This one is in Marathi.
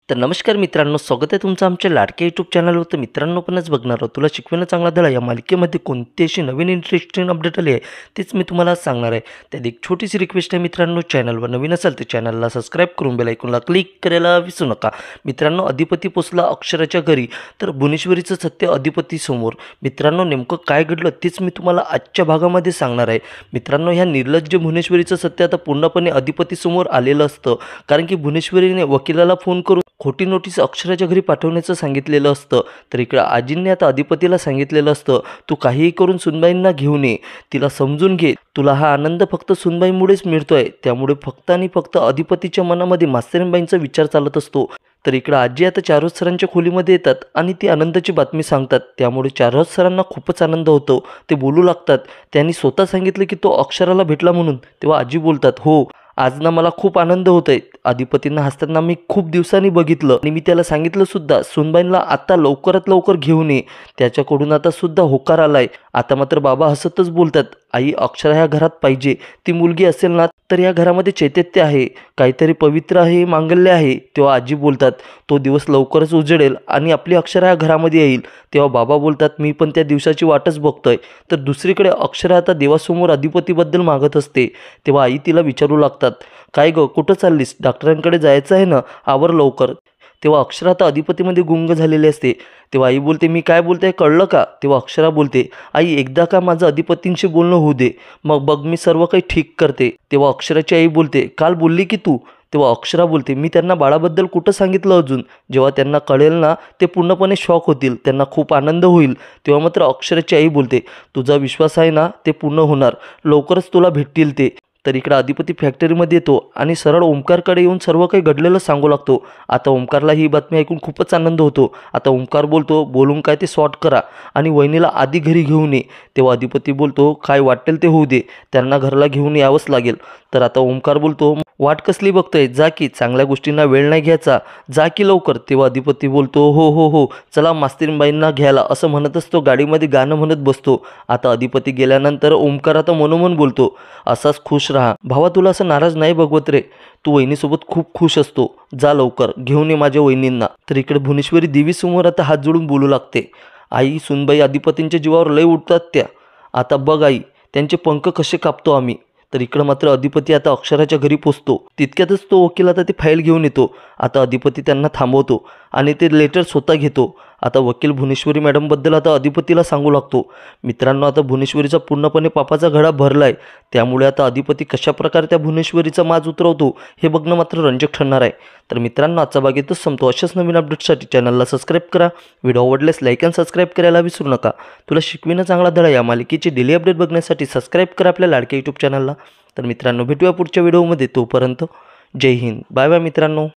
तर नमस्कार मित्रांनो, स्वागत आहे तुमचं आमच्या लाडक्या यूट्यूब चॅनलवर. तर मित्रांनो, आपणच बघणार आहोत तुला शिकवणं चांगला धडा या मालिकेमध्ये कोणती अशी नवीन इंटरेस्टिंग अपडेट आली आहे तेच मी तुम्हाला आज सांगणार आहे. त्यात एक छोटीशी रिक्वेस्ट आहे मित्रांनो, चॅनलवर नवीन असाल तर चॅनलला सबस्क्राईब करून बेल आयकॉनला क्लिक करायला विसरू नका. मित्रांनो, अधिपती पोचला अक्षराच्या घरी, तर भुवनेश्वरीचं सत्य अधिपतीसमोर. मित्रांनो, नेमकं काय घडलं तेच मी तुम्हाला आजच्या भागामध्ये सांगणार आहे. मित्रांनो, ह्या निर्लज्ज भुवनेश्वरीचं सत्य आता पूर्णपणे अधिपतीसमोर आलेलं असतं, कारण की भुवनेश्वरीने वकिलाला फोन करून खोटी नोटीस अक्षराच्या घरी पाठवण्याचं सांगितलेलं असतं. तर इकडं आजींनी आता अधिपतीला सांगितलेलं असतं, तू काहीही करून सुनबाईंना घेऊन ये, तिला समजून घे, तुला हा आनंद फक्त सुनबाईंमुळेच मिळतोय. त्यामुळे फक्त आणि फक्त अधिपतीच्या मनामध्ये मास्तरीणबाईंचा विचार चालत असतो. तर इकडं आजी आता चारोज सरांच्या खोलीमध्ये येतात आणि ती आनंदाची बातमी सांगतात. त्यामुळे चारोज सरांना खूपच आनंद होतो. ते बोलू लागतात, त्यांनी स्वतः सांगितलं की तो अक्षराला भेटला म्हणून. तेव्हा आजी बोलतात, हो, आज ना मला खूप आनंद होत आहे. अधिपतींना हसताना मी खूप दिवसांनी बघितलं आणि मी त्याला सांगितलं सुद्धा, सुनबाईंना आता लवकरात लवकर घेऊन ये. त्याच्याकडून आता सुद्धा होकार आलाय. आता मात्र बाबा हसतच बोलतात, आई, अक्षरा ह्या घरात पाहिजे. ती मुलगी असेल ना तर या घरामध्ये चैतन्य आहे, काहीतरी पवित्र आहे, मांगल्य आहे. तेव्हा आजी बोलतात, तो दिवस लवकरच उजडेल आणि आपली अक्षरा ह्या घरामध्ये येईल. तेव्हा बाबा बोलतात, मी पण त्या दिवसाची वाटच बघतोय. तर दुसरीकडे अक्षरा आता देवासमोर अधिपतीबद्दल मागत असते. तेव्हा आई तिला विचारू लागतात, काय गं, कुठं चाललीस? डॉक्टरांकडे जायचं आहे ना, आवर लवकर. तेव्हा अक्षरा आता अधिपतीमध्ये गुंग झालेली असते. तेव्हा आई बोलते, मी काय बोलते कळलं का? तेव्हा अक्षरा बोलते, आई, एकदा का माझं अधिपतींशी बोलणं होऊ दे, मग बघ मी सर्व काही ठीक करते. तेव्हा अक्षराची आई बोलते, काल बोलली की तू. तेव्हा अक्षरा बोलते, मी त्यांना बाळाबद्दल कुठं सांगितलं अजून? जेव्हा त्यांना कळेल ना, ते पूर्णपणे शॉक होतील, त्यांना खूप आनंद होईल. तेव्हा मात्र अक्षराची आई बोलते, तुझा विश्वास आहे ना, ते पूर्ण होणार, लवकरच तुला भेटतील ते. तर इकडं अधिपती फॅक्टरीमध्ये येतो आणि सरळ ओंकारकडे येऊन सर्व काही घडलेलं सांगू लागतो. आता ओंकारला ही बातमी ऐकून खूपच आनंद होतो. आता ओंकार बोलतो, बोलून काय ते सॉर्ट करा आणि वहिनीला आधी घरी घेऊन ये. तेव्हा अधिपती बोलतो, काय वाटेल ते होऊ दे, त्यांना घरला घेऊन यावंच लागेल. तर आता ओंकार बोलतो, वाट कसली बघतोय, जा की, चांगल्या गोष्टींना वेळ नाही घ्यायचा, जा की लवकर. तेव्हा अधिपती बोलतो, हो हो हो, चला मास्तरीणबाईंना घ्यायला, असं म्हणतच तो गाडीमध्ये गाणं म्हणत बसतो. आता अधिपती गेल्यानंतर ओंकार आता मनोमन बोलतो, असाच खुश राहा भावा, तुला असं नाराज नाही बघवत रे, तू वहिनीसोबत खूप खुश असतो, जा लवकर घेऊन ये माझ्या वहिनींना. तर इकडे भुवनेश्वरी देवीसमोर आता हात जोडून बोलू लागते, आई, सुनबाई अधिपतींच्या जीवावर लय उठतात त्या, आता बघ आई, त्यांचे पंख कसे कापतो आम्ही. तर इकडं मात्र अधिपती आता अक्षराच्या घरी पोचतो. तितक्यातच तो वकील आता ती फाईल घेऊन येतो. आता अधिपती त्यांना थांबवतो आणि ते लेटर स्वतः घेतो. आता वकील भुवनेश्वरी मॅडमबद्दल आता अधिपतीला सांगू लागतो. मित्रांनो, आता भुवनेश्वरीचा पूर्णपणे पापाचा घडा भरला आहे. त्यामुळे आता अधिपती कशाप्रकारे त्या भुवनेश्वरीचा माज उतरवतो हे बघणं मात्र रंजक ठरणार आहे. तर मित्रांनो, आजचा भाग इथंच संपतो. अशाच नवीन अपडेट्ससाठी चॅनलला सबस्क्राईब करा. व्हिडिओ आवडल्यास लाईक आणि सबस्क्राईब करायला विसरू नका. तुला शिकविणं चांगला धडा या मालिकेची डेली अपडेट बघण्यासाठी सबस्क्राईब करा आपल्या लाडक्या यूट्यूब चॅनलला. तर मित्रांनो, भेटूया पुढच्या व्हिडिओमध्ये. तोपर्यंत जय हिंद, बाय बाय मित्रांनो.